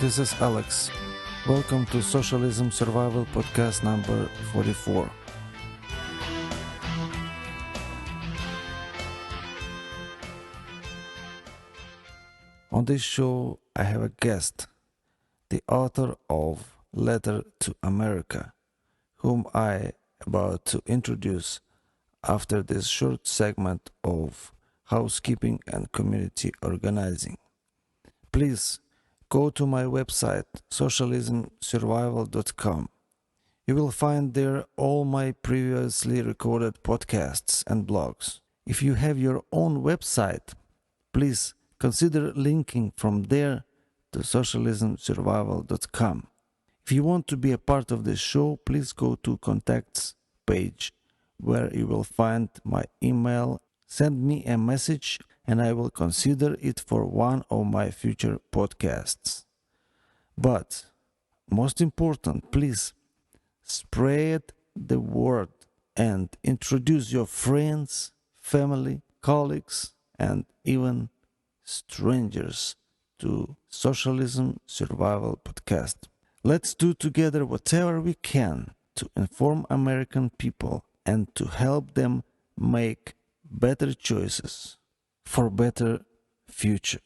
this is Alex. Welcome to Socialism Survival Podcast number 44. On this show, I have a guest, the author of Letter to America, whom I about to introduce after this short segment of housekeeping and community organizing. Please go to my website, socialismsurvival.com. You will find there all my previously recorded podcasts and blogs. If you have your own website, please consider linking from there to socialismsurvival.com. If you want to be a part of this show, please go to contacts page where you will find my email. Send me a message and I will consider it for one of my future podcasts. But most important, please spread the word and introduce your friends, family, colleagues, and even strangers to Socialism Survival Podcast. Let's do together whatever we can to inform American people and to help them make better choices for better future.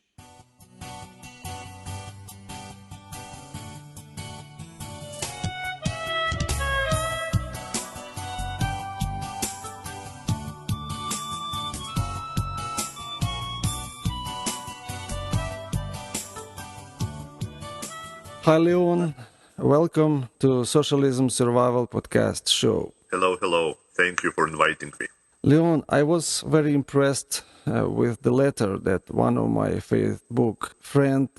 Hi, Leon. Welcome to Socialism Survival Podcast show. Hello. Thank you for inviting me. Leon, I was very impressed with the letter that one of my Facebook friends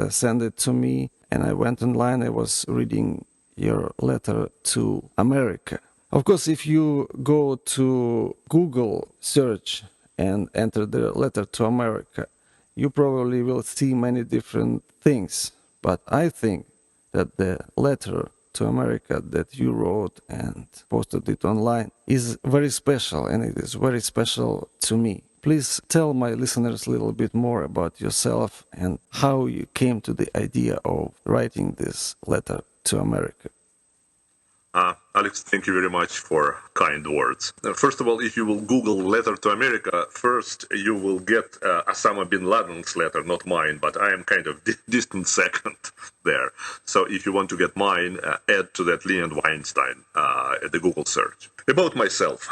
sent it to me, and I went online. I was reading your letter to America. Of course, if you go to Google search and enter the letter to America, you probably will see many different things. But I think that the letter to America that you wrote and posted it online is very special, and it is very special to me. Please tell my listeners a little bit more about yourself and how you came to the idea of writing this letter to America. Alex, thank you very much for kind words. First of all, if you will Google letter to America, first you will get Osama bin Laden's letter, not mine, but I am kind of distant second there. So if you want to get mine, add to that Lee and Weinstein at the Google search. About myself,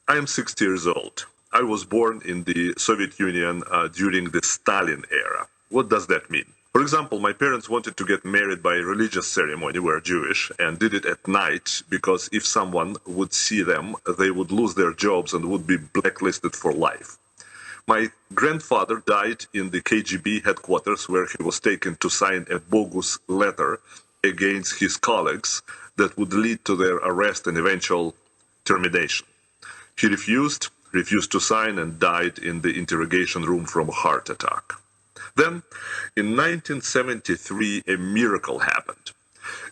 I am 60 years old. I was born in the Soviet Union during the Stalin era. What does that mean? For example, my parents wanted to get married by a religious ceremony, we're Jewish, and did it at night because if someone would see them, they would lose their jobs and would be blacklisted for life. My grandfather died in the KGB headquarters where he was taken to sign a bogus letter against his colleagues that would lead to their arrest and eventual termination. He refused to sign and died in the interrogation room from a heart attack. Then, in 1973, a miracle happened.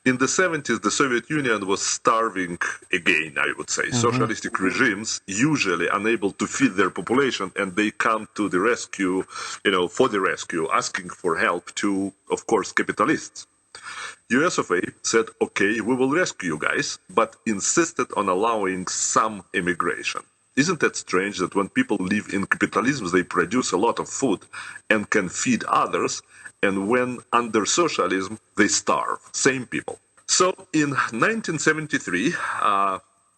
In the 70s, the Soviet Union was starving again, I would say. Socialistic regimes usually unable to feed their population, and they come to the rescue, for the rescue, asking for help to, of course, capitalists. US of A said, okay, we will rescue you guys, but insisted on allowing some immigration. Isn't that strange that when people live in capitalism, they produce a lot of food and can feed others, and when under socialism, they starve, same people. So in 1973,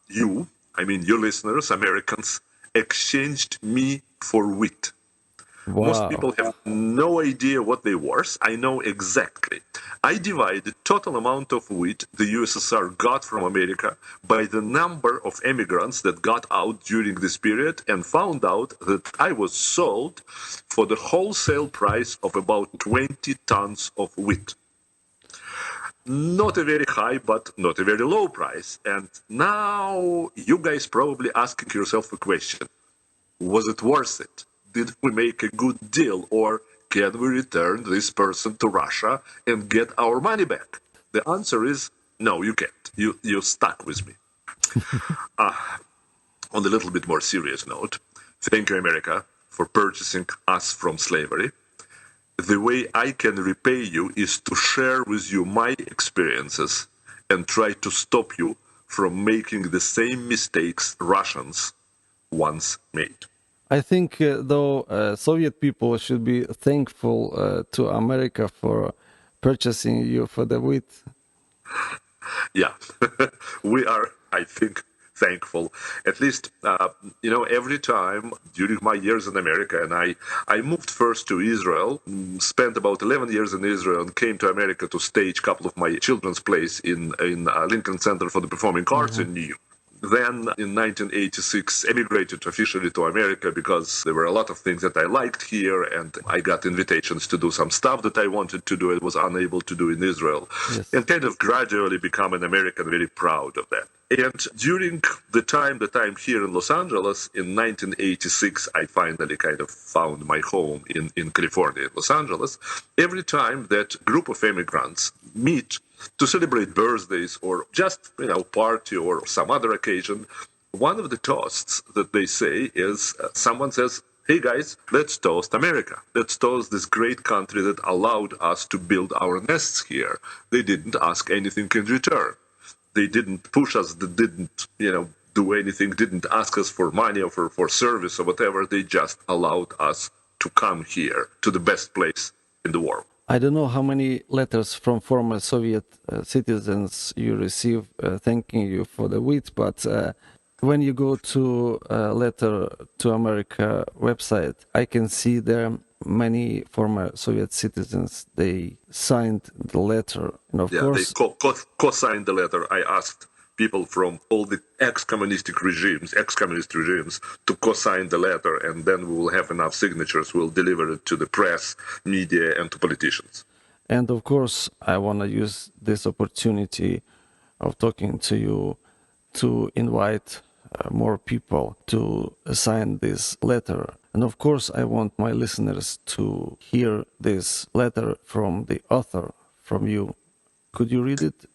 your listeners, Americans, exchanged me for wheat. Wow. Most people have no idea what they were. I know exactly. I divided the total amount of wheat the USSR got from America by the number of immigrants that got out during this period and found out that I was sold for the wholesale price of about 20 tons of wheat. Not a very high, but not a very low price. And now you guys probably asking yourself a question. Was it worth it? Did we make a good deal, or can we return this person to Russia and get our money back? The answer is no, you can't. You're stuck with me. On a little bit more serious note, thank you, America, for purchasing us from slavery. The way I can repay you is to share with you my experiences and try to stop you from making the same mistakes Russians once made. I think, though, Soviet people should be thankful to America for purchasing you for the wheat. Yeah, we are, I think, thankful. At least, every time during my years in America, and I moved first to Israel, spent about 11 years in Israel, and came to America to stage a couple of my children's plays in Lincoln Center for the Performing Arts in New York. Then in 1986 emigrated officially to America because there were a lot of things that I liked here, and I got invitations to do some stuff that I wanted to do and was unable to do in Israel. Yes. And kind of gradually become an American, very proud of that. And during the time that I'm here in Los Angeles, in 1986, I finally kind of found my home in California, Los Angeles. Every time that group of immigrants meet to celebrate birthdays or just, party or some other occasion, one of the toasts that they say is someone says, hey guys, let's toast America. Let's toast this great country that allowed us to build our nests here. They didn't ask anything in return. They didn't push us, they didn't, do anything, didn't ask us for money or for service or whatever. They just allowed us to come here to the best place in the world. I don't know how many letters from former Soviet citizens you receive thanking you for the wheat, but when you go to Letter to America website, I can see there many former Soviet citizens, they signed the letter. And of course, they co-signed the letter. I asked people from all the ex-communist regimes to co-sign the letter, and then we will have enough signatures. We'll deliver it to the press, media, and to politicians. And of course, I want to use this opportunity of talking to you to invite more people to sign this letter. And of course, I want my listeners to hear this letter from the author, from you. Could you read it?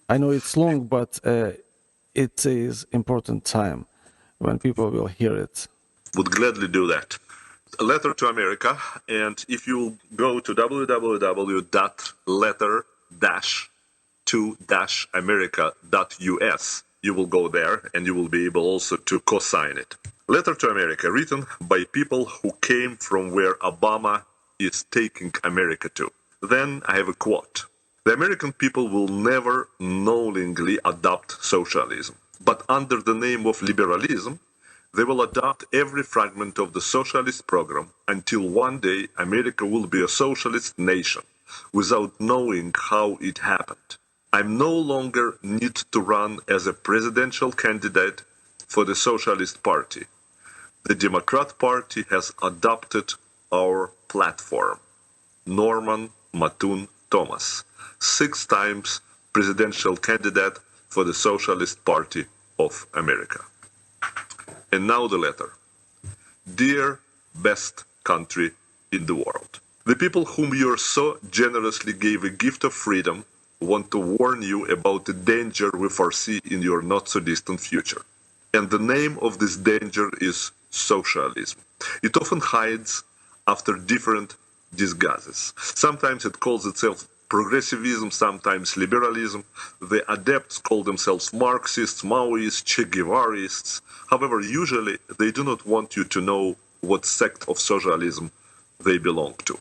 I know it's long, but it is important time when people will hear it. Would gladly do that. A letter to America, and if you go to www.letter-to-america.us, you will go there and you will be able also to co-sign it. Letter to America, written by people who came from where Obama is taking America to. Then I have a quote. The American people will never knowingly adopt socialism, but under the name of liberalism, they will adopt every fragment of the socialist program until one day America will be a socialist nation without knowing how it happened. I no longer need to run as a presidential candidate for the Socialist Party. The Democrat Party has adopted our platform. Norman Matun Thomas, 6 times presidential candidate for the Socialist Party of America. And now the letter. Dear best country in the world, the people whom you so generously gave a gift of freedom want to warn you about the danger we foresee in your not-so-distant future. And the name of this danger is socialism. It often hides after different disguises. Sometimes it calls itself progressivism, sometimes liberalism. The adepts call themselves Marxists, Maoists, Che Guevarists. However, usually they do not want you to know what sect of socialism they belong to.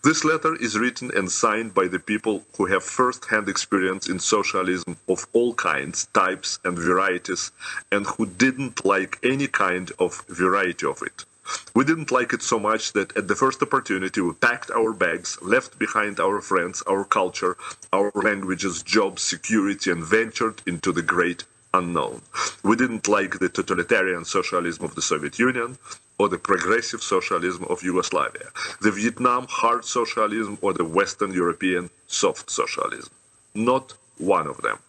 This letter is written and signed by the people who have first-hand experience in socialism of all kinds, types, and varieties, and who didn't like any kind of variety of it. We didn't like it so much that at the first opportunity we packed our bags, left behind our friends, our culture, our languages, jobs, security, and ventured into the great unknown. We didn't like the totalitarian socialism of the Soviet Union or the progressive socialism of Yugoslavia, the Vietnam hard socialism or the Western European soft socialism. Not one of them.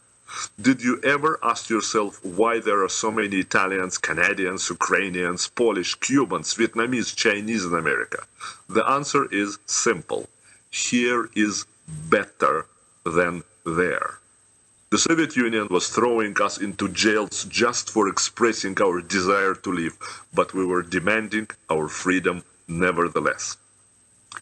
Did you ever ask yourself why there are so many Italians, Canadians, Ukrainians, Polish, Cubans, Vietnamese, Chinese in America? The answer is simple. Here is better than there. The Soviet Union was throwing us into jails just for expressing our desire to live, but we were demanding our freedom nevertheless.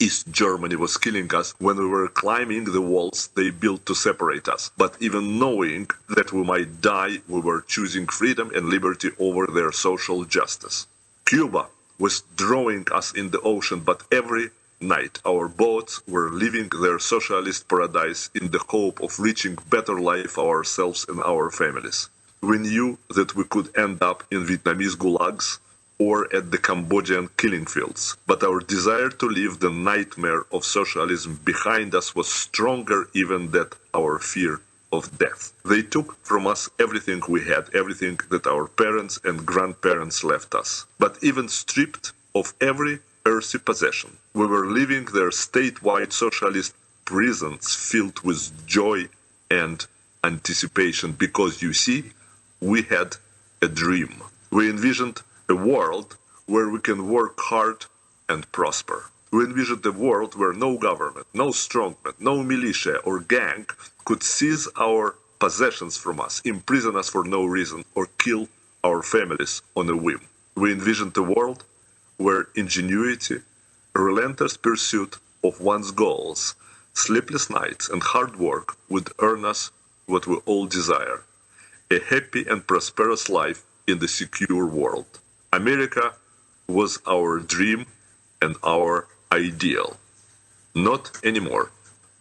East Germany was killing us when we were climbing the walls they built to separate us. But even knowing that we might die, we were choosing freedom and liberty over their social justice. Cuba was drawing us in the ocean, but every night our boats were leaving their socialist paradise in the hope of reaching better life for ourselves and our families. We knew that we could end up in Vietnamese gulags or at the Cambodian killing fields, but our desire to leave the nightmare of socialism behind us was stronger even than our fear of death. They took from us everything we had, everything that our parents and grandparents left us. But even stripped of every earthly possession, we were leaving their statewide socialist prisons filled with joy and anticipation because, you see, we had a dream. We envisioned a world where we can work hard and prosper. We envisioned a world where no government, no strongman, no militia or gang could seize our possessions from us, imprison us for no reason, or kill our families on a whim. We envisioned a world where ingenuity, relentless pursuit of one's goals, sleepless nights, and hard work would earn us what we all desire: a happy and prosperous life in the secure world. America was our dream and our ideal. Not anymore.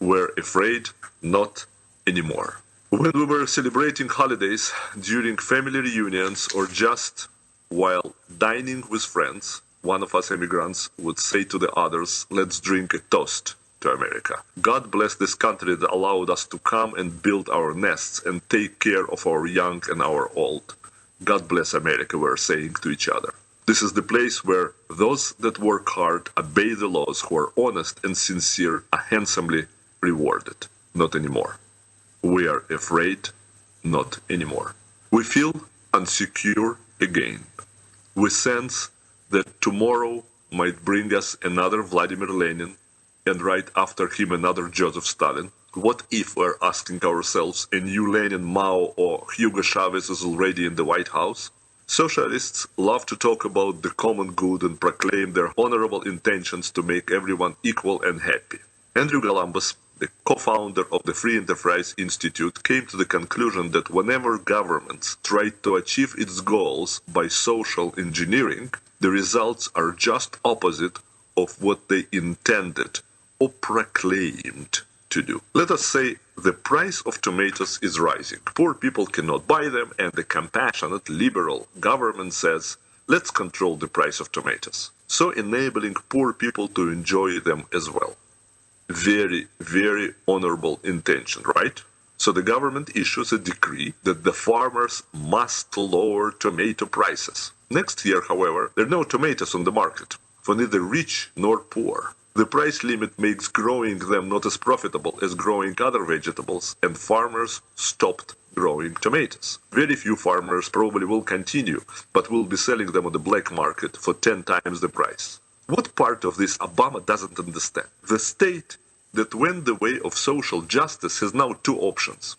We're afraid not anymore. When we were celebrating holidays, during family reunions, or just while dining with friends, one of us immigrants would say to the others, "Let's drink a toast to America. God bless this country that allowed us to come and build our nests and take care of our young and our old. God bless America," we're saying to each other. This is the place where those that work hard, obey the laws, who are honest and sincere, are handsomely rewarded. Not anymore. We are afraid, not anymore. We feel unsecure again. We sense that tomorrow might bring us another Vladimir Lenin, and right after him another Joseph Stalin. What if, we're asking ourselves, a new Lenin, Mao, or Hugo Chavez is already in the White House? Socialists love to talk about the common good and proclaim their honorable intentions to make everyone equal and happy. Andrew Columbus, the co-founder of the Free Enterprise Institute, came to the conclusion that whenever governments try to achieve its goals by social engineering, the results are just opposite of what they intended or proclaimed to do. Let us say the price of tomatoes is rising. Poor people cannot buy them, and the compassionate liberal government says, let's control the price of tomatoes, so enabling poor people to enjoy them as well. Very, very honorable intention, right? So the government issues a decree that the farmers must lower tomato prices. Next year, however, there are no tomatoes on the market for neither rich nor poor. The price limit makes growing them not as profitable as growing other vegetables, and farmers stopped growing tomatoes. Very few farmers probably will continue, but will be selling them on the black market for 10 times the price. What part of this Obama doesn't understand? The state that went the way of social justice has now two options.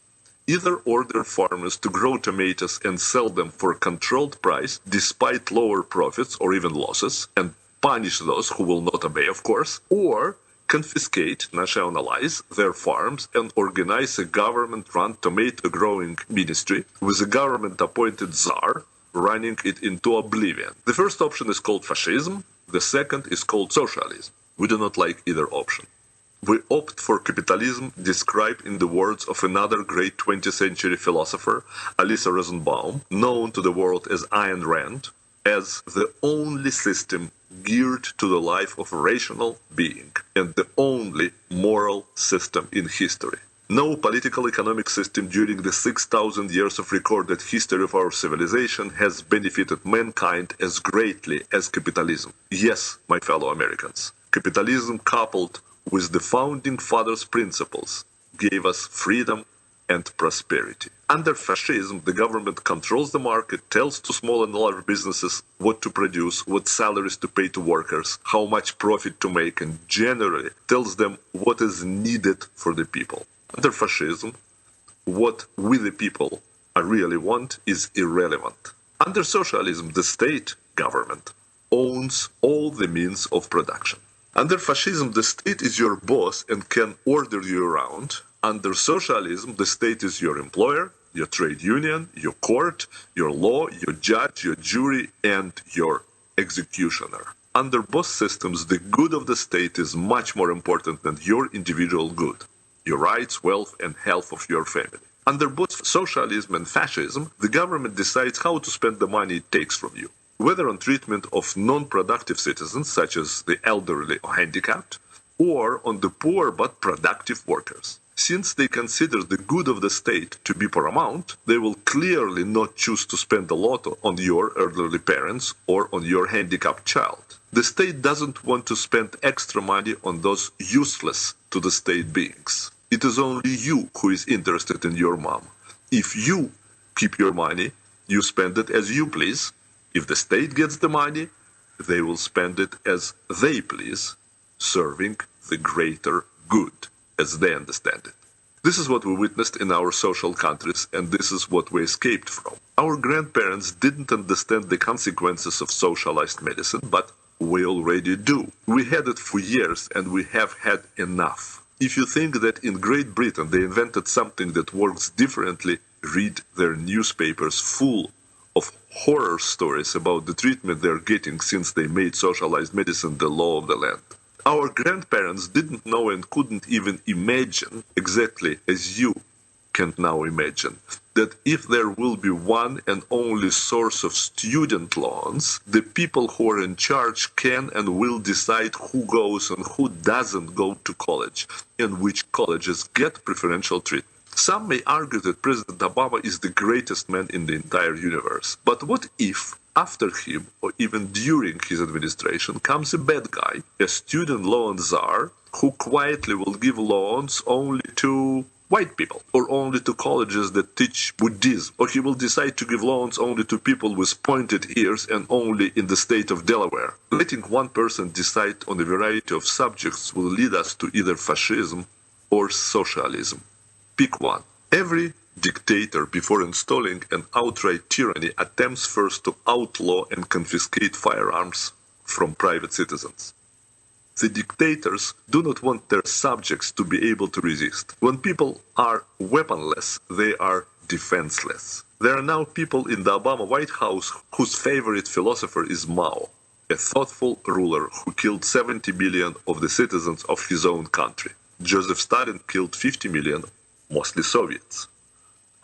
Either order farmers to grow tomatoes and sell them for a controlled price despite lower profits or even losses, and punish those who will not obey, of course, or confiscate, nationalize their farms and organize a government-run tomato-growing ministry with a government-appointed czar running it into oblivion. The first option is called fascism, the second is called socialism. We do not like either option. We opt for capitalism, described in the words of another great 20th century philosopher, Alisa Rosenbaum, known to the world as Ayn Rand, as the only system geared to the life of a rational being, and the only moral system in history. No political economic system during the 6,000 years of recorded history of our civilization has benefited mankind as greatly as capitalism. Yes, my fellow Americans, capitalism coupled with the founding fathers' principles gave us freedom and prosperity. Under fascism, the government controls the market, tells to small and large businesses what to produce, what salaries to pay to workers, how much profit to make, and generally tells them what is needed for the people. Under fascism, what we the people really want is irrelevant. Under socialism, the state government owns all the means of production. Under fascism, the state is your boss and can order you around. Under socialism, the state is your employer, your trade union, your court, your law, your judge, your jury, and your executioner. Under both systems, the good of the state is much more important than your individual good, your rights, wealth, and health of your family. Under both socialism and fascism, the government decides how to spend the money it takes from you, whether on treatment of non-productive citizens, such as the elderly or handicapped, or on the poor but productive workers. Since they consider the good of the state to be paramount, they will clearly not choose to spend a lot on your elderly parents or on your handicapped child. The state doesn't want to spend extra money on those useless to the state beings. It is only you who is interested in your mom. If you keep your money, you spend it as you please. If the state gets the money, they will spend it as they please, serving the greater good, as they understand it. This is what we witnessed in our social countries, and this is what we escaped from. Our grandparents didn't understand the consequences of socialized medicine, but we already do. We had it for years, and we have had enough. If you think that in Great Britain they invented something that works differently, read their newspapers full of horror stories about the treatment they're getting since they made socialized medicine the law of the land. Our grandparents didn't know and couldn't even imagine, exactly as you can't now imagine, that if there will be one and only source of student loans, the people who are in charge can and will decide who goes and who doesn't go to college, and which colleges get preferential treatment. Some may argue that President Obama is the greatest man in the entire universe. But what if, after him, or even during his administration, comes a bad guy, a student loan czar, who quietly will give loans only to white people, or only to colleges that teach Buddhism, or he will decide to give loans only to people with pointed ears and only in the state of Delaware. Letting one person decide on a variety of subjects will lead us to either fascism or socialism. Pick one. Every dictator, before installing an outright tyranny, attempts first to outlaw and confiscate firearms from private citizens. The dictators do not want their subjects to be able to resist. When people are weaponless, they are defenseless. There are now people in the Obama White House whose favorite philosopher is Mao, a thoughtful ruler who killed 70 million of the citizens of his own country. Joseph Stalin killed 50 million, mostly Soviets.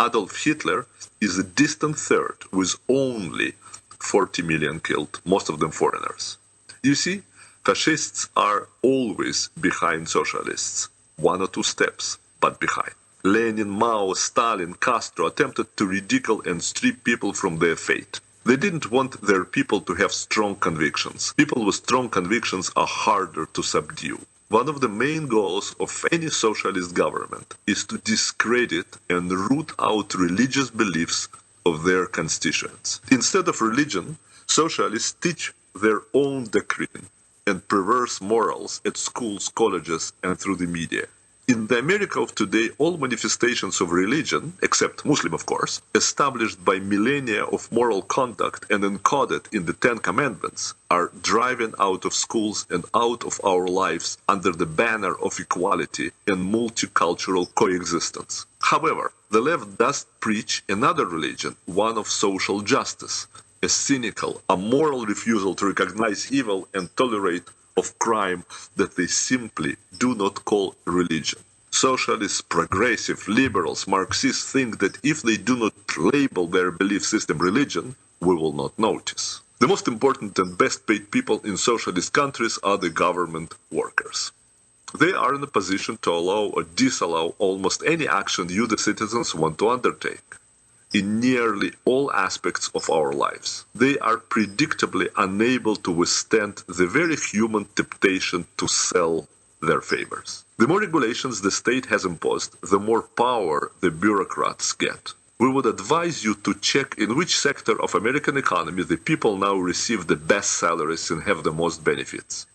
Adolf Hitler is a distant third with only 40 million killed, most of them foreigners. You see, fascists are always behind socialists, one or two steps, but behind. Lenin, Mao, Stalin, Castro attempted to ridicule and strip people from their fate. They didn't want their people to have strong convictions. People with strong convictions are harder to subdue. One of the main goals of any socialist government is to discredit and root out religious beliefs of their constituents. Instead of religion, socialists teach their own doctrine and perverse morals at schools, colleges, and through the media. In the America of today, all manifestations of religion, except Muslim of course, established by millennia of moral conduct and encoded in the Ten Commandments, are driven out of schools and out of our lives under the banner of equality and multicultural coexistence. However, the left does preach another religion, one of social justice, a cynical, amoral refusal to recognize evil and tolerate of crime that they simply do not call religion. Socialists, progressive, liberals, Marxists think that if they do not label their belief system religion, we will not notice. The most important and best paid people in socialist countries are the government workers. They are in a position to allow or disallow almost any action you, the citizens, want to undertake in nearly all aspects of our lives. They are predictably unable to withstand the very human temptation to sell their favors. The more regulations the state has imposed, the more power the bureaucrats get. We would advise you to check in which sector of American economy the people now receive the best salaries and have the most benefits.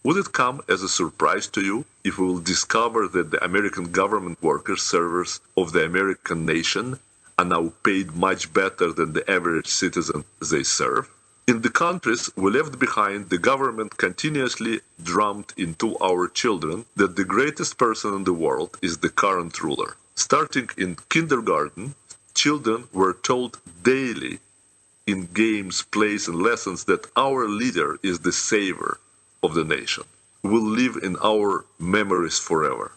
Would it come as a surprise to you if we will discover that the American government workers, servers of the American nation, are now paid much better than the average citizen they serve? In the countries we left behind, the government continuously drummed into our children that the greatest person in the world is the current ruler. Starting in kindergarten, children were told daily in games, plays, and lessons that our leader is the savior of the nation, will live in our memories forever.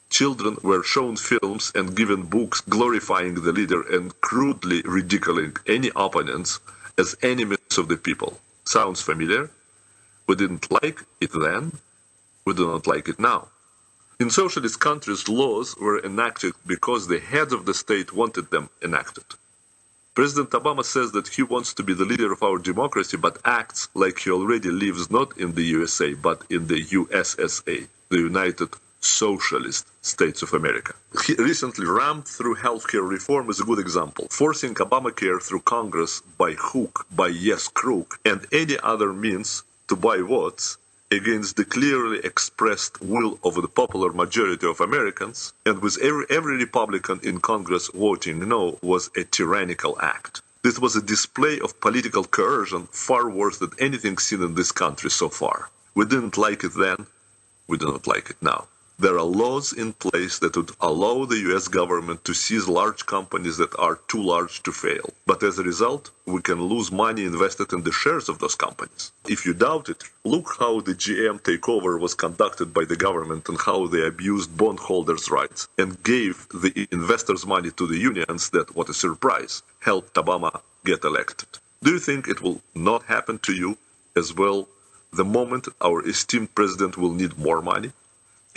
Children were shown films and given books glorifying the leader and crudely ridiculing any opponents as enemies of the people. Sounds familiar? We didn't like it then, we do not like it now. In socialist countries, laws were enacted because the heads of the state wanted them enacted. President Obama says that he wants to be the leader of our democracy, but acts like he already lives not in the USA, but in the USSA, the United Socialist States of America. He recently rammed through healthcare reform is a good example, forcing Obamacare through Congress by hook, by yes crook, and any other means to buy votes against the clearly expressed will of the popular majority of Americans, and with every Republican in Congress voting no, was a tyrannical act. This was a display of political coercion far worse than anything seen in this country so far. We didn't like it then, we do not like it now. There are laws in place that would allow the US government to seize large companies that are too large to fail. But as a result, we can lose money invested in the shares of those companies. If you doubt it, look how the GM takeover was conducted by the government and how they abused bondholders' rights and gave the investors' money to the unions that, what a surprise, helped Obama get elected. Do you think it will not happen to you as well the moment our esteemed president will need more money?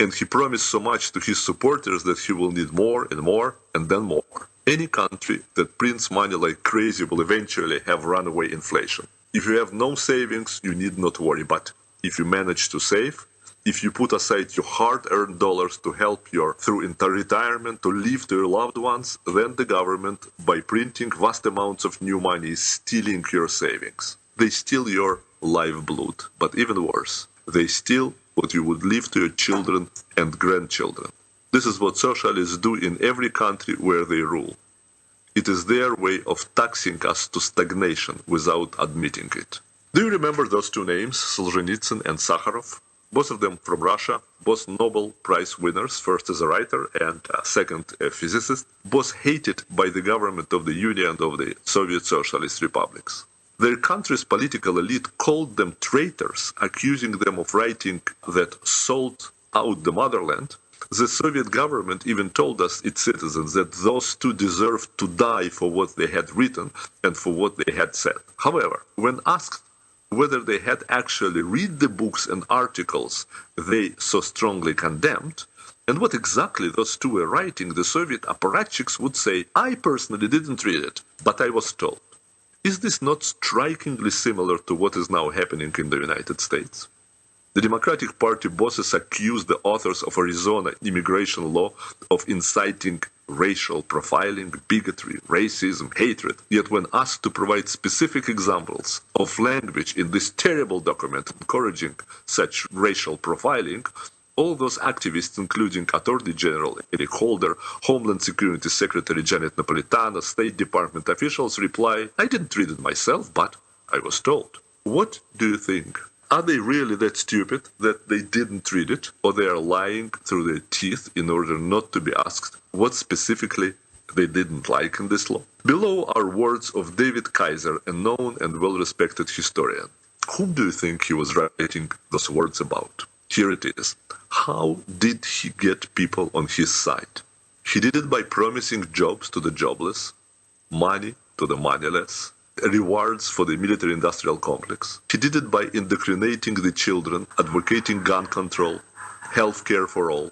And he promised so much to his supporters that he will need more and more and then more. Any country that prints money like crazy will eventually have runaway inflation. If you have no savings, you need not worry. But if you manage to save, if you put aside your hard-earned dollars to help through into retirement, to live to your loved ones, then the government, by printing vast amounts of new money, is stealing your savings. They steal your lifeblood. But even worse, they steal what you would leave to your children and grandchildren. This is what socialists do in every country where they rule. It is their way of taxing us to stagnation without admitting it. Do you remember those two names, Solzhenitsyn and Sakharov? Both of them from Russia, both Nobel Prize winners, first as a writer and second a physicist, both hated by the government of the Union of the Soviet Socialist Republics. Their country's political elite called them traitors, accusing them of writing that sold out the motherland. The Soviet government even told us, its citizens, that those two deserved to die for what they had written and for what they had said. However, when asked whether they had actually read the books and articles they so strongly condemned, and what exactly those two were writing, the Soviet apparatchiks would say, I personally didn't read it, but I was told. Is this not strikingly similar to what is now happening in the United States? The Democratic Party bosses accuse the authors of Arizona immigration law of inciting racial profiling, bigotry, racism, hatred. Yet when asked to provide specific examples of language in this terrible document encouraging such racial profiling, all those activists, including Attorney General Eric Holder, Homeland Security Secretary Janet Napolitano, State Department officials reply, I didn't read it myself, but I was told. What do you think? Are they really that stupid that they didn't read it, or they are lying through their teeth in order not to be asked what specifically they didn't like in this law? Below are words of David Kaiser, a known and well-respected historian. Whom do you think he was writing those words about? Here it is. How did he get people on his side? He did it by promising jobs to the jobless, money to the moneyless, rewards for the military-industrial complex. He did it by indoctrinating the children, advocating gun control, health care for all,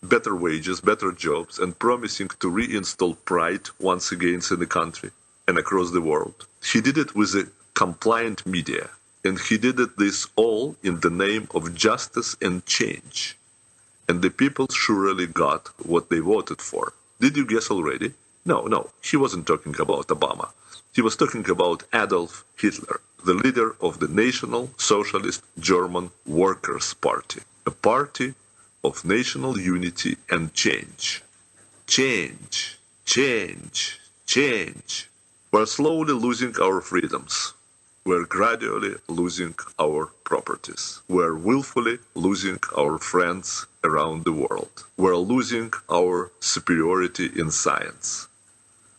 better wages, better jobs, and promising to reinstall pride once again in the country and across the world. He did it with a compliant media. And he did this all in the name of justice and change. And the people surely got what they voted for. Did you guess already? No, he wasn't talking about Obama. He was talking about Adolf Hitler, the leader of the National Socialist German Workers' Party, a party of national unity and change. Change. We're slowly losing our freedoms. we're gradually losing our properties. We're willfully losing our friends around the world. We're losing our superiority in science.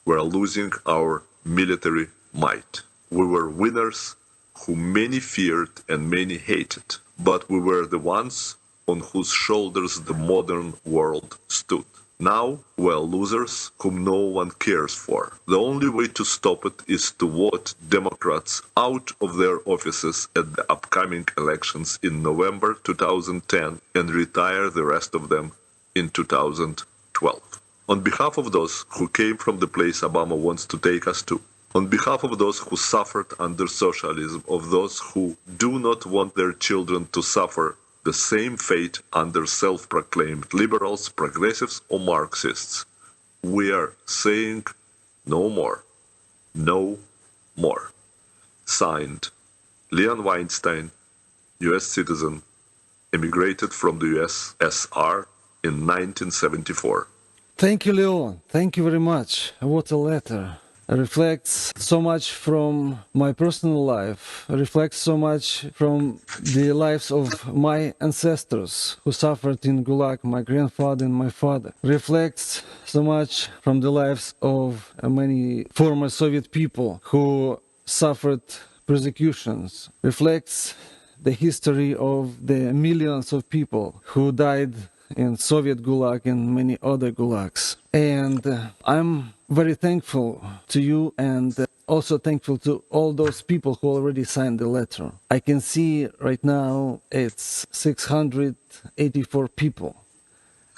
We're losing our military might. We were winners who many feared and many hated, but we were the ones on whose shoulders the modern world stood. Now we're losers whom no one cares for. The only way to stop it is to vote Democrats out of their offices at the upcoming elections in November 2010 and retire the rest of them in 2012. On behalf of those who came from the place Obama wants to take us to, on behalf of those who suffered under socialism, of those who do not want their children to suffer the same fate under self-proclaimed liberals, progressives, or Marxists, we are saying no more. No more. Signed, Leon Weinstein, U.S. citizen, immigrated from the USSR in 1974. Thank you, Leon. Thank you very much. What a letter. It reflects so much from my personal life, it reflects so much from the lives of my ancestors who suffered in Gulag, my grandfather and my father. It reflects so much from the lives of many former Soviet people who suffered persecutions. It reflects the history of the millions of people who died in Soviet Gulag and many other gulags. And I'm very thankful to you and also thankful to all those people who already signed the letter. I can see right now it's 684 people.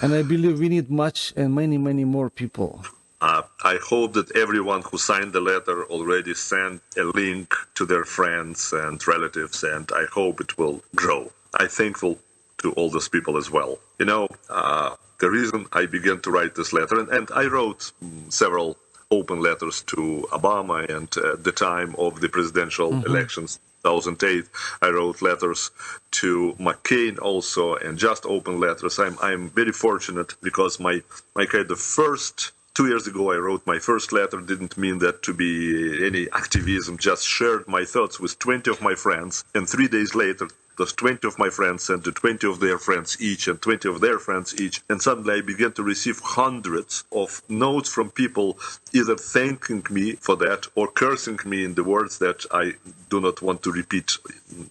And I believe we need much and many, many more people. I hope that everyone who signed the letter already sent a link to their friends and relatives, and I hope it will grow. I'm thankful to all those people as well. You know, the reason I began to write this letter, and I wrote several open letters to Obama, and at the time of the presidential elections, 2008, I wrote letters to McCain also, and just open letters. I'm very fortunate because my kind of first 2 years ago, I wrote my first letter. Didn't mean that to be any activism, just shared my thoughts with 20 of my friends. And 3 days later, those 20 of my friends sent to 20 of their friends each and 20 of their friends each. And suddenly I began to receive hundreds of notes from people either thanking me for that or cursing me in the words that I do not want to repeat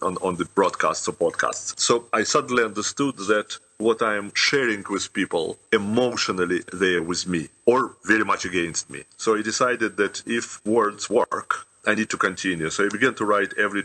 on the broadcasts or podcasts. So I suddenly understood that what I am sharing with people, emotionally, they are with me or very much against me. So I decided that if words work, I need to continue. So I began to write every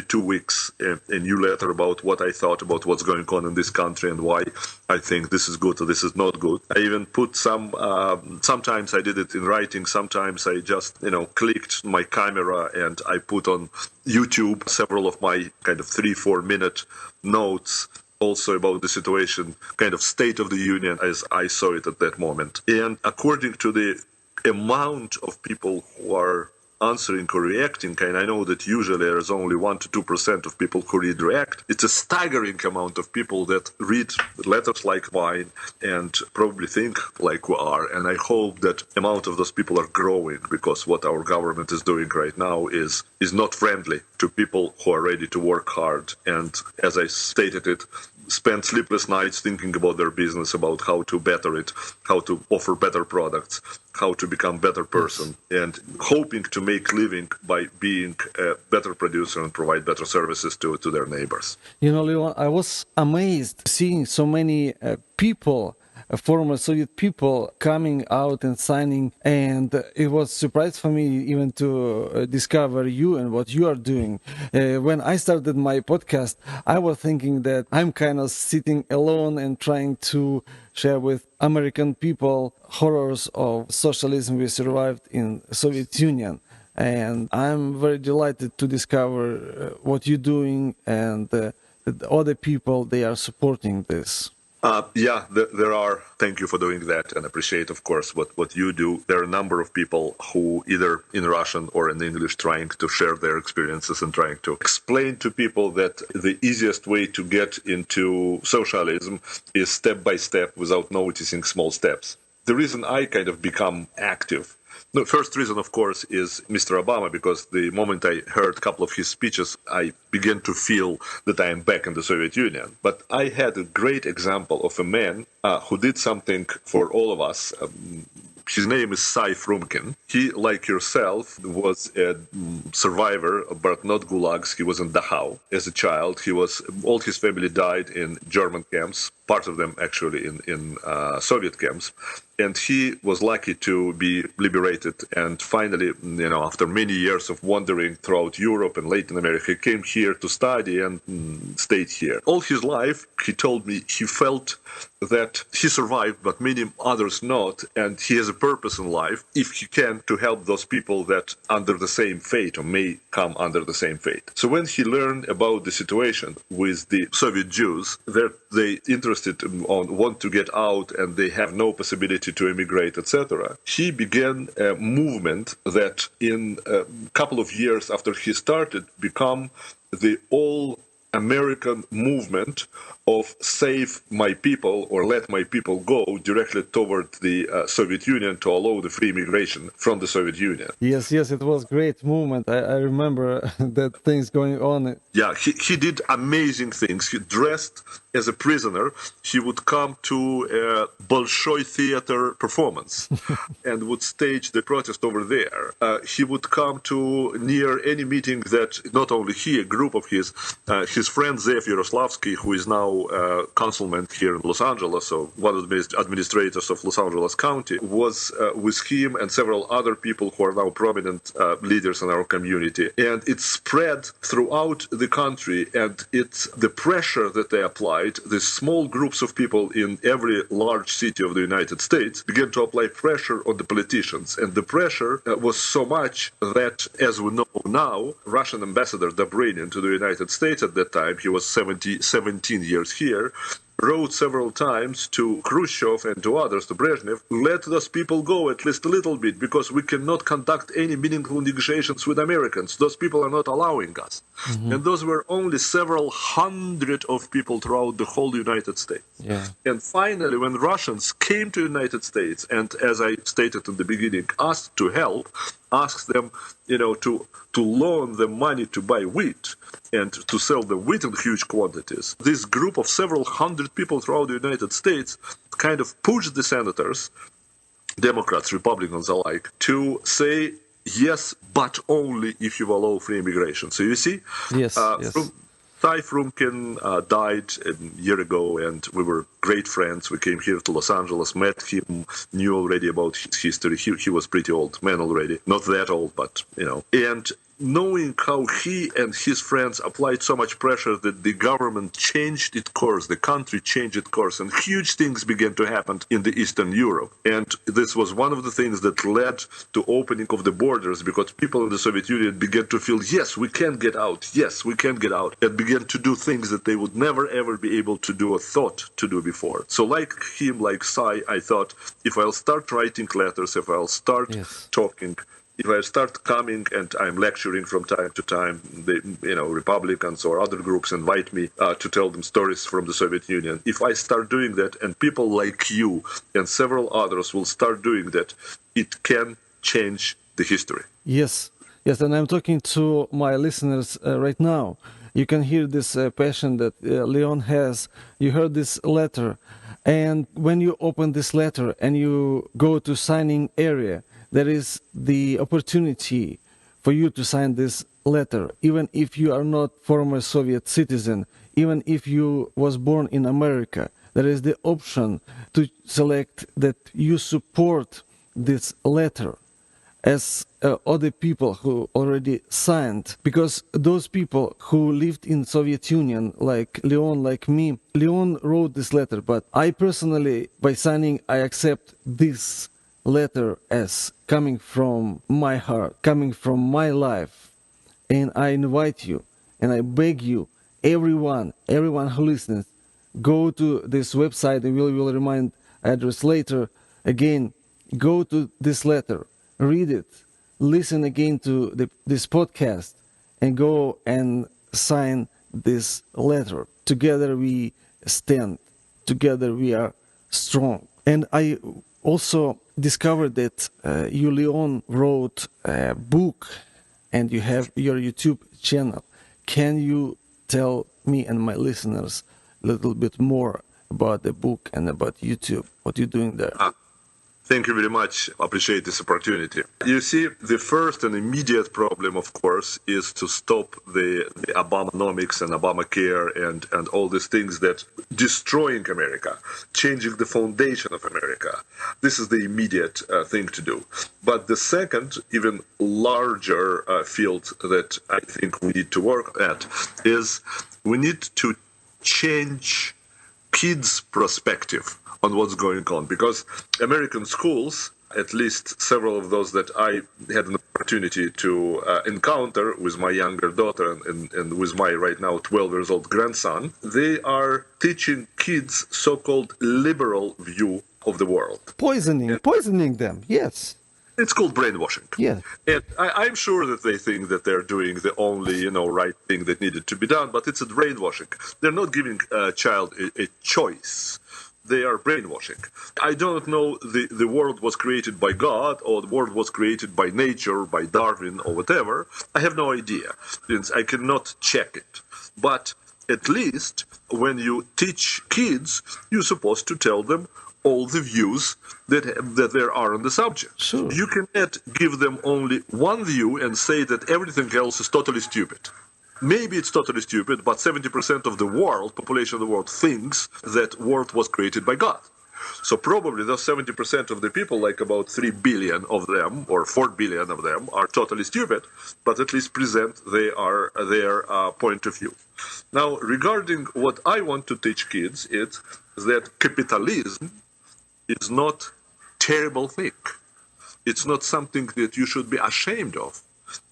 2 weeks a new letter about what I thought about what's going on in this country and why I think this is good or this is not good. I even put sometimes I did it in writing, sometimes I just, clicked my camera and I put on YouTube several of my kind of 3-4 minute notes also about the situation, kind of state of the union as I saw it at that moment. And according to the amount of people who are answering or reacting, and I know that usually there's only 1 to 2% of people who react. It's a staggering amount of people that read letters like mine and probably think like we are. And I hope that amount of those people are growing, because what our government is doing right now is not friendly to people who are ready to work hard. And as I stated it, spend sleepless nights thinking about their business, about how to better it, how to offer better products, how to become better person, and hoping to make living by being a better producer and provide better services to their neighbors. Leon, I was amazed seeing so many people, former Soviet people, coming out and signing, and it was a surprise for me even to discover you and what you are doing. When I started my podcast, I was thinking that I'm kind of sitting alone and trying to share with American people horrors of socialism we survived in Soviet Union. And I'm very delighted to discover what you're doing and that other people, they are supporting this. There are. Thank you for doing that, and appreciate, of course, what you do. There are a number of people who, either in Russian or in English, trying to share their experiences and trying to explain to people that the easiest way to get into socialism is step by step without noticing small steps. the reason I kind of become active. The first reason, of course, is Mr. Obama, because the moment I heard a couple of his speeches, I began to feel that I am back in the Soviet Union. But I had a great example of a man who did something for all of us. His name is Cy Frumkin. He, like yourself, was a survivor, but not gulags. He was in Dachau as a child. All his family died in German camps, part of them actually in Soviet camps. And he was lucky to be liberated. And finally, after many years of wandering throughout Europe and Latin America, he came here to study and stayed here. All his life, he told me, he felt that he survived, but many others not. And he has a purpose in life, if he can, to help those people that under the same fate or may come under the same fate. So when he learned about the situation with the Soviet Jews, that they want to get out and they have no possibility to immigrate, etc., he began a movement that in a couple of years after he started become the all-American movement of save my people or let my people go directly toward the Soviet Union to allow the free immigration from the Soviet Union. Yes, it was great movement. I remember that things going on. Yeah, he did amazing things. He dressed as a prisoner. He would come to a Bolshoi theater performance and would stage the protest over there. He would come to near any meeting that not only he, a group of his friend Zev Yaroslavsky, who is now councilman here in Los Angeles, so one of the administrators of Los Angeles County, was with him and several other people who are now prominent leaders in our community. And it spread throughout the country, and it's the pressure that they applied. The small groups of people in every large city of the United States began to apply pressure on the politicians. And the pressure was so much that, as we know now, Russian ambassador Dobrynin to the United States at that time, he was 17 years here, wrote several times to Khrushchev and to others, to Brezhnev, let those people go at least a little bit, because we cannot conduct any meaningful negotiations with Americans. Those people are not allowing us. Mm-hmm. And those were only several hundred of people throughout the whole United States. Yeah. And finally, when Russians came to the United States and, as I stated in the beginning, asked to help, asked them, to loan them money to buy wheat and to sell the wheat in huge quantities, this group of several hundred people throughout the United States kind of pushed the senators, Democrats, Republicans alike, to say, yes, but only if you allow free immigration. So you see, yes. Cy Frumkin died a year ago, and we were great friends. We came here to Los Angeles, met him, knew already about his history. He was pretty old man already. Not that old, but, And knowing how he and his friends applied so much pressure that the government changed its course, the country changed its course, and huge things began to happen in the Eastern Europe. And this was one of the things that led to opening of the borders, because people in the Soviet Union began to feel, yes, we can get out, yes, we can get out, and began to do things that they would never ever be able to do or thought to do before. So like him, like Cy, I thought, if I'll start writing letters, if I'll start talking, if I start coming and I'm lecturing from time to time, Republicans or other groups invite me to tell them stories from the Soviet Union. If I start doing that, and people like you and several others will start doing that, it can change the history. Yes, and I'm talking to my listeners right now. You can hear this passion that Leon has. You heard this letter, and when you open this letter and you go to signing area, there is the opportunity for you to sign this letter, even if you are not former Soviet citizen, even if you was born in America. There is the option to select that you support this letter as other people who already signed, because those people who lived in Soviet Union, like Leon, like me, Leon wrote this letter, but I personally, by signing, I accept this letter as coming from my heart, coming from my life. And I invite you and I beg you, everyone who listens, go to this website, and we will remind address later. Again, go to this letter, read it, listen again to this podcast, and go and sign this letter. Together we stand, together we are strong. And I also discovered that you, Leon, wrote a book and you have your YouTube channel. Can you tell me and my listeners a little bit more about the book and about YouTube? What you're doing there? Thank you very much. Appreciate this opportunity. You see, the first and immediate problem, of course, is to stop the Obamanomics and Obamacare and all these things that destroying America, changing the foundation of America. This is the immediate thing to do. But the second, even larger field that I think we need to work at is we need to change kids' perspective on what's going on, because American schools, at least several of those that I had an opportunity to encounter with my younger daughter and with my right now 12 years old grandson, they are teaching kids so-called liberal view of the world. Poisoning them, yes. It's called brainwashing. Yeah. And I'm sure that they think that they're doing the only, right thing that needed to be done, but it's a brainwashing. They're not giving a child a choice. They are brainwashing. I don't know the world was created by God or the world was created by nature, by Darwin or whatever. I have no idea, since I cannot check it. But at least when you teach kids, you're supposed to tell them all the views that there are on the subject. Sure. You cannot give them only one view and say that everything else is totally stupid. Maybe it's totally stupid, but 70% of the world, population of the world, thinks that world was created by God. So probably those 70% of the people, like about 3 billion of them, or 4 billion of them, are totally stupid, but at least present their point of view. Now, regarding what I want to teach kids, it's that capitalism is not a terrible thing. It's not something that you should be ashamed of.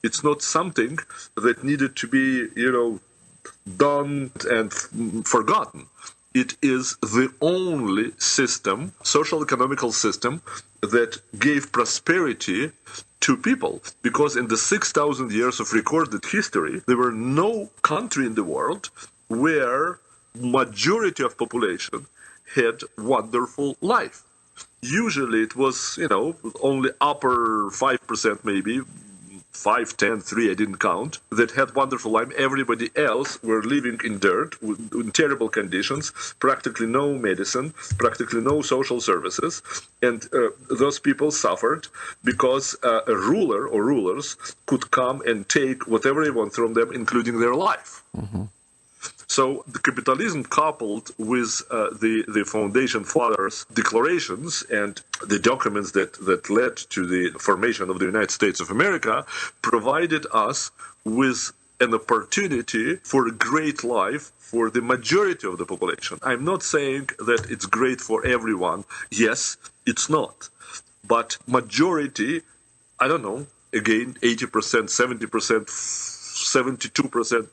It's not something that needed to be, done and forgotten. It is the only system, social economical system, that gave prosperity to people. Because in the 6,000 years of recorded history, there were no country in the world where majority of population had wonderful life. Usually it was, only upper 5% maybe, 5, 10, 3, I didn't count, that had wonderful life. Everybody else were living in dirt, in terrible conditions, practically no medicine, practically no social services. And those people suffered because a ruler or rulers could come and take whatever they want from them, including their life. Mm-hmm. So the capitalism coupled with the Foundation Fathers' declarations and the documents that led to the formation of the United States of America provided us with an opportunity for a great life for the majority of the population. I'm not saying that it's great for everyone. Yes, it's not. But majority, I don't know, again, 80%, 70%, 72%,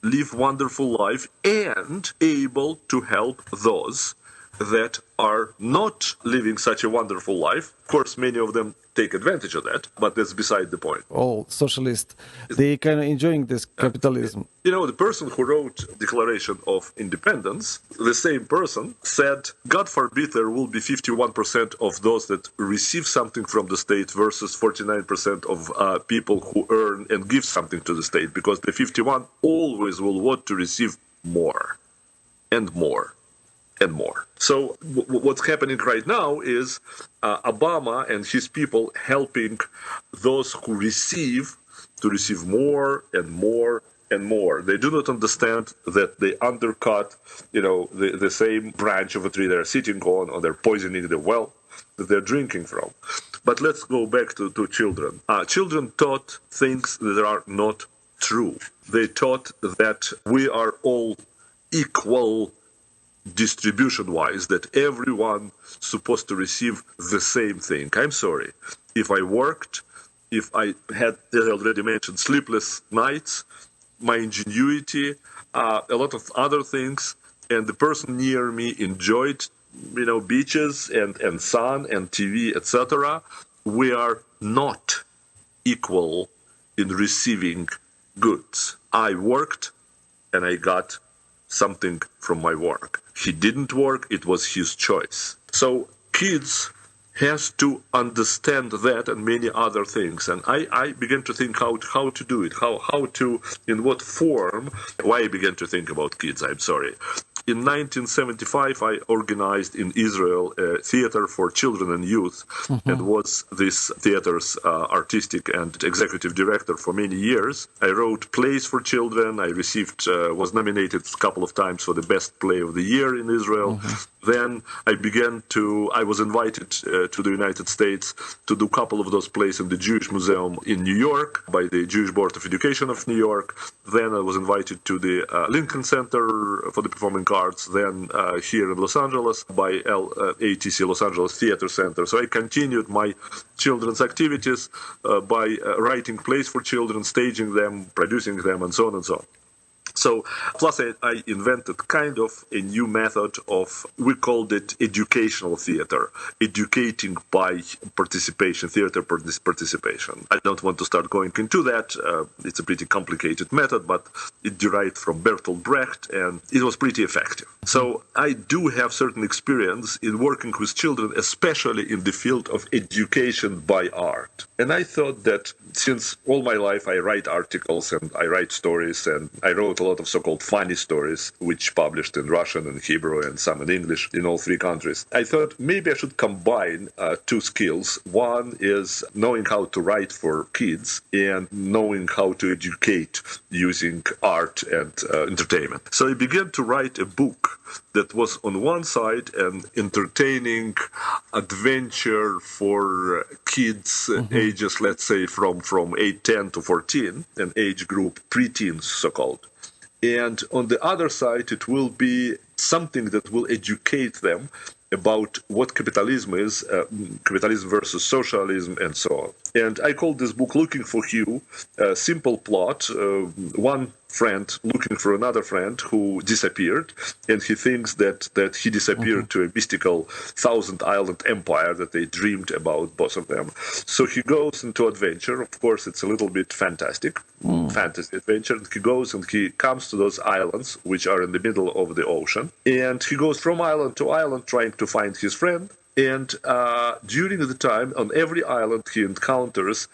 live wonderful life and able to help those that are not living such a wonderful life. Of course, many of them take advantage of that, but that's beside the point. All socialists, they kind of enjoying this capitalism. The person who wrote Declaration of Independence, the same person said, God forbid there will be 51% of those that receive something from the state versus 49% of people who earn and give something to the state, because the 51 always will want to receive more and more and more. So what's happening right now is Obama and his people helping those who receive to receive more and more and more. They do not understand that they undercut, the same branch of a tree they're sitting on, or they're poisoning the well that they're drinking from. But let's go back to children. Children taught things that are not true. They taught that we are all equal distribution-wise, that everyone supposed to receive the same thing. I'm sorry. If I worked, if I had, as I already mentioned, sleepless nights, my ingenuity, a lot of other things, and the person near me enjoyed, beaches and sun and TV, etc., we are not equal in receiving goods. I worked and I got something from my work. He didn't work, it was his choice. So kids has to understand that and many other things. And I began to think how to do it, how to, in what form. Why I began to think about kids, I'm sorry. In 1975, I organized in Israel a theater for children and youth, and was this theater's artistic and executive director for many years. I wrote plays for children. I was nominated a couple of times for the best play of the year in Israel. Then I was invited to the United States to do a couple of those plays in the Jewish Museum in New York by the Jewish Board of Education of New York. Then I was invited to the Lincoln Center for the Performing Arts, then here in Los Angeles by ATC, Los Angeles Theater Center. So I continued my children's activities by writing plays for children, staging them, producing them, and so on and so on. So, plus I invented kind of a new method of, we called it educational theater, educating by participation, theater participation. I don't want to start going into that. It's a pretty complicated method, but it derived from Bertolt Brecht, and it was pretty effective. So I do have certain experience in working with children, especially in the field of education by art. And I thought that since all my life I write articles and I write stories, and I wrote a lot of so-called funny stories, which published in Russian and Hebrew and some in English in all three countries, I thought maybe I should combine two skills. One is knowing how to write for kids and knowing how to educate using art and entertainment. So I began to write a book that was on one side an entertaining adventure for kids ages, let's say, from 10 to 14, an age group, preteens so-called. And on the other side, it will be something that will educate them about what capitalism is, capitalism versus socialism, and so on. And I called this book Looking for Hugh, a simple plot, one friend looking for another friend who disappeared, and he thinks that he disappeared to a mystical thousand-island empire that they dreamed about, both of them. So he goes into adventure. Of course, it's a little bit fantasy adventure. And he goes and he comes to those islands, which are in the middle of the ocean, and he goes from island to island trying to find his friend. And during the time, on every island, he encounters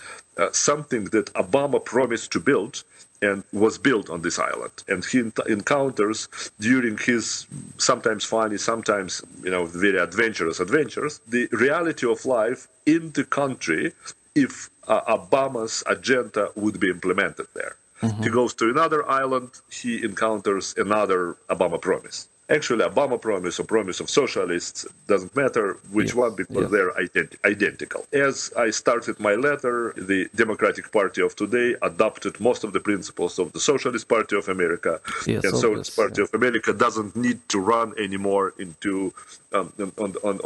something that Obama promised to build, and was built on this island. And he encounters during his sometimes funny, sometimes very adventurous adventures, the reality of life in the country if Obama's agenda would be implemented there. He goes to another island, he encounters another Obama promise. Actually, Obama promise or promise of socialists, doesn't matter which one, because they're identical. As I started my letter, the Democratic Party of today adopted most of the principles of the Socialist Party of America. And Socialist Party of America doesn't need to run anymore into on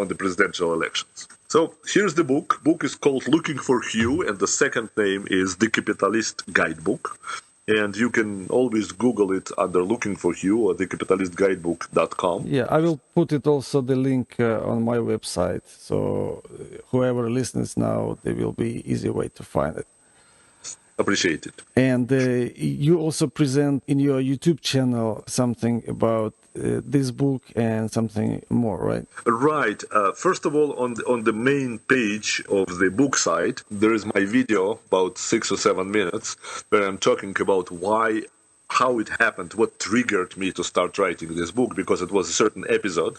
the presidential elections. So here's the book. Book is called Looking for Hugh, and the second name is The Capitalist Guidebook. And you can always Google it under Looking for Hugh or thecapitalistguidebook.com. Yeah, I will put it also the link on my website. So whoever listens now, there will be easy way to find it. Appreciate it. And you also present in your YouTube channel something about this book and something more, right? Right. First of all, on the main page of the book site, there is my video, about 6 or 7 minutes, where I'm talking about how it happened, what triggered me to start writing this book, because it was a certain episode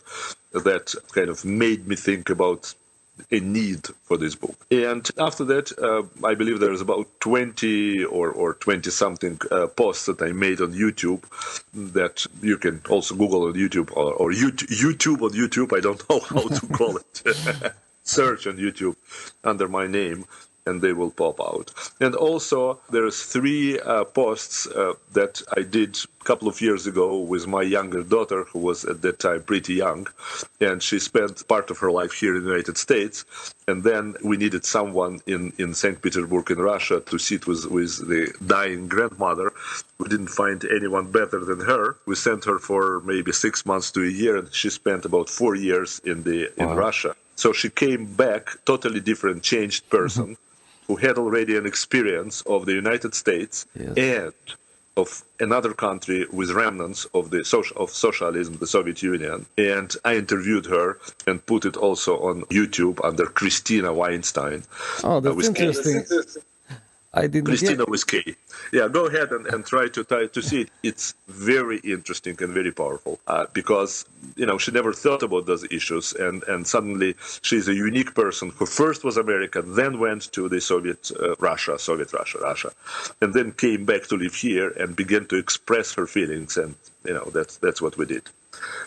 that kind of made me think about a need for this book. And after that, I believe there's about 20 or 20-something posts that I made on YouTube that you can also Google on YouTube or YouTube on YouTube. I don't know how to call it. Search on YouTube under my name, and they will pop out. And also, there's 3 posts that I did a couple of years ago with my younger daughter, who was at that time pretty young, and she spent part of her life here in the United States. And then we needed someone in St. Petersburg in Russia to sit with the dying grandmother. We didn't find anyone better than her. We sent her for maybe 6 months to a year, and she spent about 4 years in Russia. So she came back, totally different, changed person, who had already an experience of the United States and of another country with remnants of of socialism, the Soviet Union. And I interviewed her and put it also on YouTube under Christina Weinstein. Oh, that's With K. interesting. I didn't get. Christina with K. Yeah, go ahead and try to see it. It's very interesting and very powerful because she never thought about those issues, and suddenly she's a unique person who first was American, then went to the Soviet Russia, and then came back to live here and began to express her feelings, and that's what we did.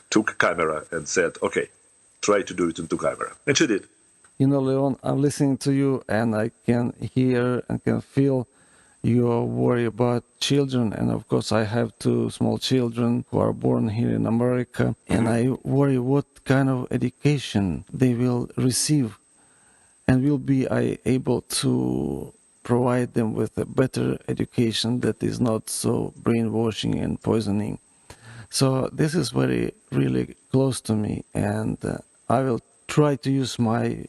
Took a camera and said, okay, try to do it into camera, and she did. Leon, I'm listening to you and I can hear and can feel your worry about children. And of course, I have two small children who are born here in America. And I worry what kind of education they will receive. And will be I able to provide them with a better education that is not so brainwashing and poisoning. So this is really close to me. And I will try to use my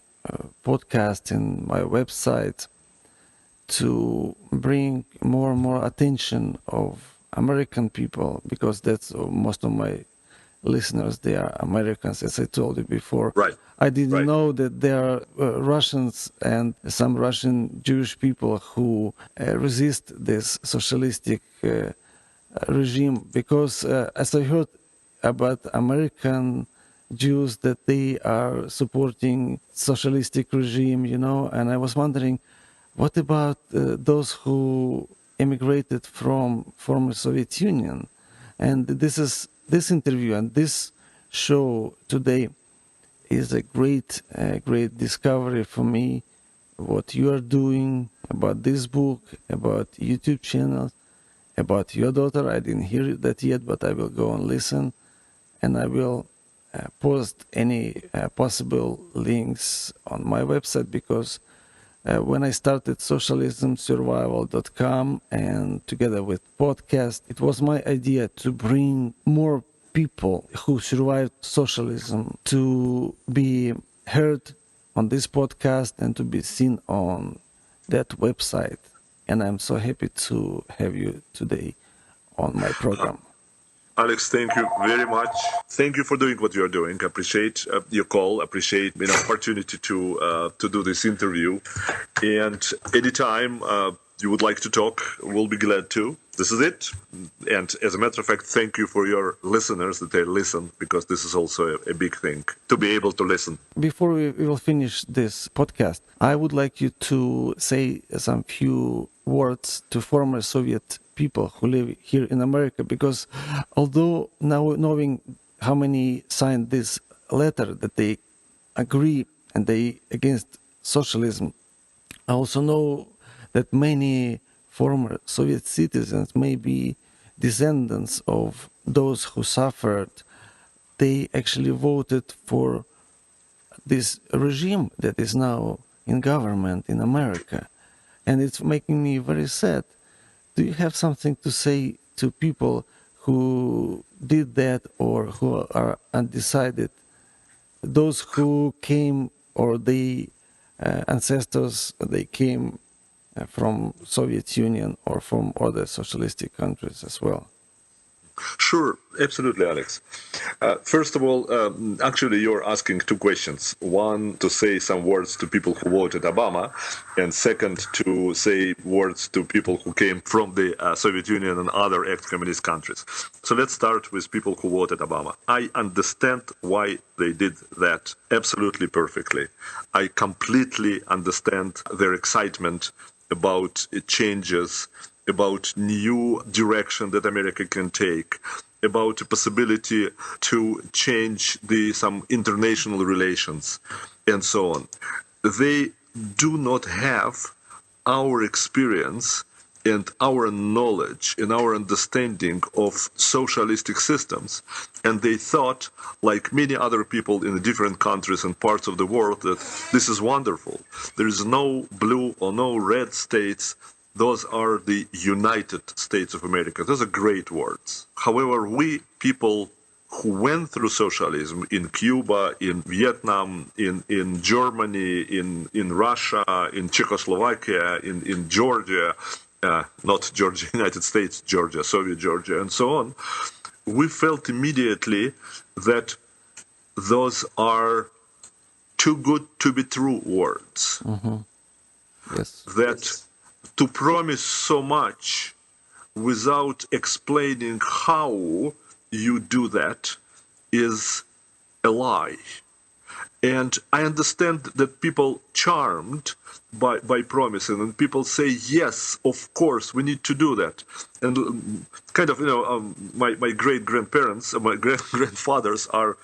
podcast and my website to bring more and more attention of American people, because that's most of my listeners, they are Americans, as I told you before. Right. I didn't know that there are Russians and some Russian Jewish people who resist this socialistic regime, because as I heard about American Jews that they are supporting socialistic regime, and I was wondering, what about those who immigrated from former Soviet Union? And this interview and this show today is a great discovery for me. What you are doing, about this book, about YouTube channels, about your daughter. I didn't hear that yet, but I will go and listen, and I will post any possible links on my website, because when I started socialismsurvival.com and together with podcast, it was my idea to bring more people who survived socialism to be heard on this podcast and to be seen on that website. And I'm so happy to have you today on my program. Alex, thank you very much. Thank you for doing what you are doing. Appreciate your call. Appreciate opportunity to do this interview. And anytime you would like to talk, we'll be glad to. This is it. And as a matter of fact, thank you for your listeners that they listen, because this is also a big thing, to be able to listen. Before we will finish this podcast, I would like you to say some few words to former Soviet people who live here in America, because although now knowing how many signed this letter that they agree and they against socialism, I also know that many former Soviet citizens may be descendants of those who suffered. They actually voted for this regime that is now in government in America. And it's making me very sad. Do you have something to say to people who did that or who are undecided? Those who came, or the ancestors, they came from Soviet Union or from other socialistic countries as well. Sure, absolutely, Alex. First of all, actually, you're asking two questions. One, to say some words to people who voted Obama, and second, to say words to people who came from the Soviet Union and other ex-communist countries. So let's start with people who voted Obama. I understand why they did that absolutely perfectly. I completely understand their excitement about changes, about new direction that America can take, about the possibility to change some international relations, and so on. They do not have our experience and our knowledge and our understanding of socialistic systems. And they thought, like many other people in different countries and parts of the world, that this is wonderful. There is no blue or no red states. Those are the United States of America. Those are great words. However, we people who went through socialism in Cuba, in Vietnam, in Germany, in Russia, in Czechoslovakia, in Georgia, not Georgia, United States, Georgia, Soviet Georgia, and so on, we felt immediately that those are too good to be true words. Mm-hmm. Yes. That to promise so much without explaining how you do that is a lie. And I understand that people charmed by promising, and people say, yes, of course, we need to do that. And kind of, my great-grandparents, my grandfathers are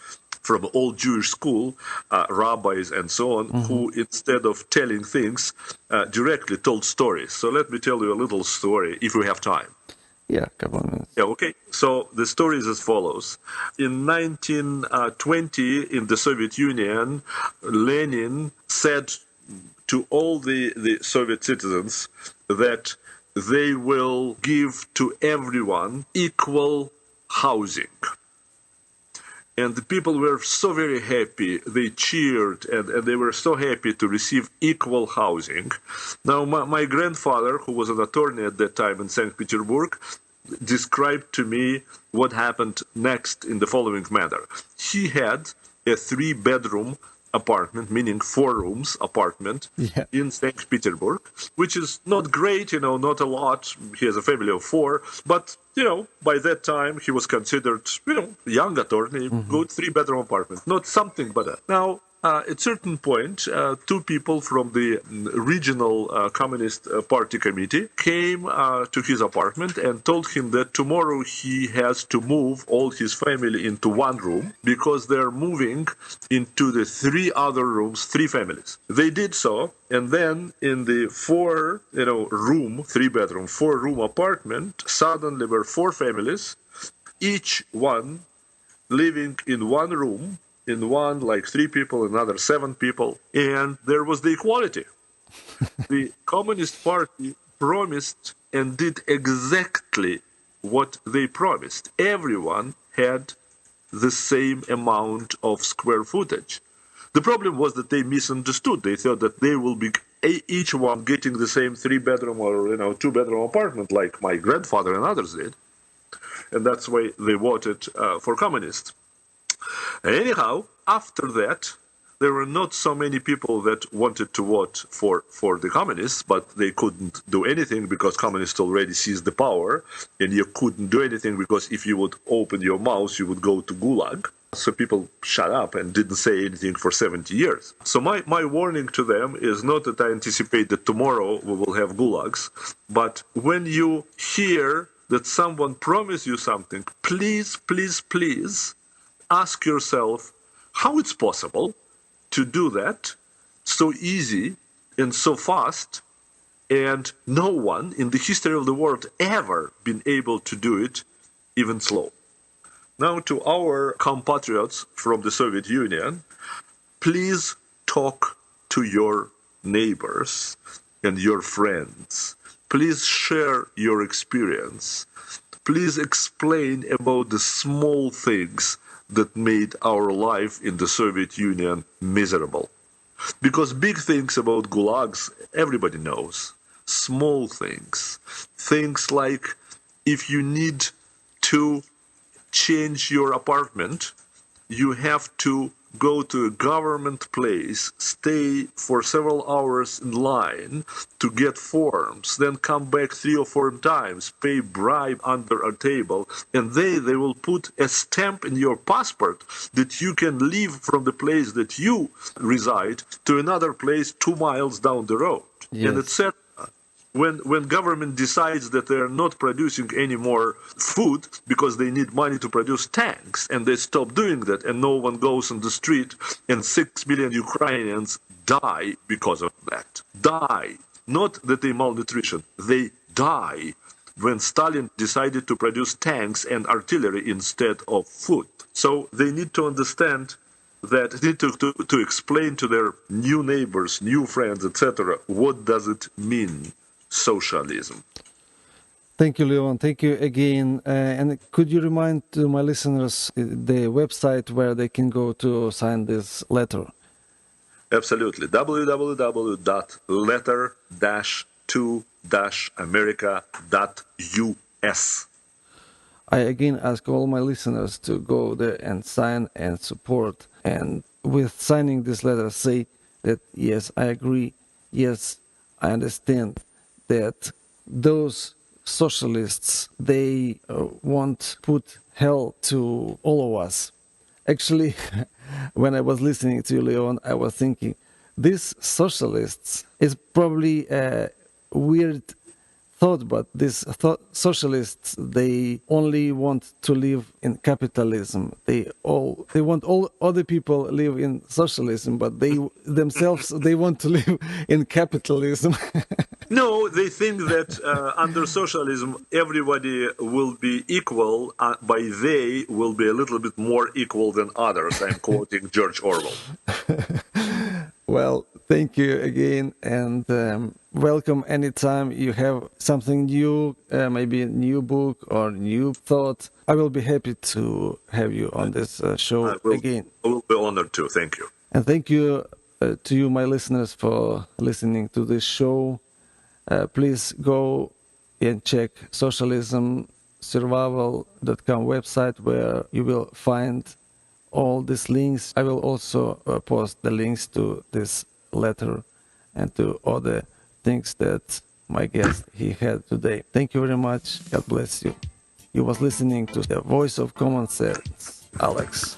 from old Jewish school, rabbis and so on, who instead of telling things directly told stories. So let me tell you a little story if we have time. Yeah, a couple of minutes. Yeah, okay. So the story is as follows. In 1920, in the Soviet Union, Lenin said to all the Soviet citizens that they will give to everyone equal housing. And the people were so very happy. They cheered, and they were so happy to receive equal housing. Now, my grandfather, who was an attorney at that time in St. Petersburg, described to me what happened next in the following manner. He had a 3-bedroom apartment, meaning 4 rooms apartment in St. Petersburg, which is not great, not a lot. He has a family of 4, but, by that time he was considered, young attorney, good 3-bedroom apartment, not something but that. Now, at certain point, 2 people from the regional Communist Party committee came to his apartment and told him that tomorrow he has to move all his family into 1 room because they're moving into the 3 other rooms, 3 families. They did so, and then in the 4-room, 3-bedroom, 4-room apartment, suddenly were 4 families, each one living in 1 room, in one, like 3 people, another 7 people, and there was the equality. The Communist Party promised and did exactly what they promised. Everyone had the same amount of square footage. The problem was that they misunderstood. They thought that they will be each one getting the same 3-bedroom or 2-bedroom apartment like my grandfather and others did. And that's why they voted for communists. Anyhow, after that, there were not so many people that wanted to vote for the communists, but they couldn't do anything because communists already seized the power, and you couldn't do anything because if you would open your mouth, you would go to Gulag. So people shut up and didn't say anything for 70 years. So my warning to them is not that I anticipate that tomorrow we will have Gulags, but when you hear that someone promised you something, please, please, please, ask yourself how it's possible to do that so easy and so fast, and no one in the history of the world ever been able to do it even slow. Now to our compatriots from the Soviet Union, please talk to your neighbors and your friends. Please share your experience. Please explain about the small things that made our life in the Soviet Union miserable. Because big things about gulags, everybody knows. Small things. Things like if you need to change your apartment, you have to go to a government place, stay for several hours in line to get forms, then come back 3 or 4 times, pay bribe under a table, and they will put a stamp in your passport that you can leave from the place that you reside to another place 2 miles down the road. Yes. And etc. When government decides that they are not producing any more food because they need money to produce tanks, and they stop doing that, and no one goes on the street, and 6 million Ukrainians die because of that. Die. Not that they malnutrition. They die when Stalin decided to produce tanks and artillery instead of food. So they need to understand that they need to explain to their new neighbors, new friends, etc., what does it mean, socialism. Thank you, Leon. Thank you again. And could you remind to my listeners the website where they can go to sign this letter? Absolutely. www.letter-to letter2-america.us. I again ask all my listeners to go there and sign and support. And with signing this letter, say that, yes, I agree. Yes, I understand that those socialists, they want put hell to all of us. Actually, when I was listening to you, Leon, I was thinking, these socialists is probably a weird thought, but these socialists, they only want to live in capitalism. They want all other people live in socialism, but they themselves they want to live in capitalism. No, they think that under socialism, everybody will be equal. By they will be a little bit more equal than others. I'm quoting George Orwell. Well, thank you again, and welcome anytime you have something new, maybe a new book or new thought. I will be happy to have you on this show again. I will be honored too. Thank you. And thank you to you, my listeners, for listening to this show. Please go and check socialismsurvival.com website, where you will find all these links. I will also post the links to this letter and to other things that my guest he had today. Thank you very much. God bless you. You was listening to the Voice of Common Sense, Alex.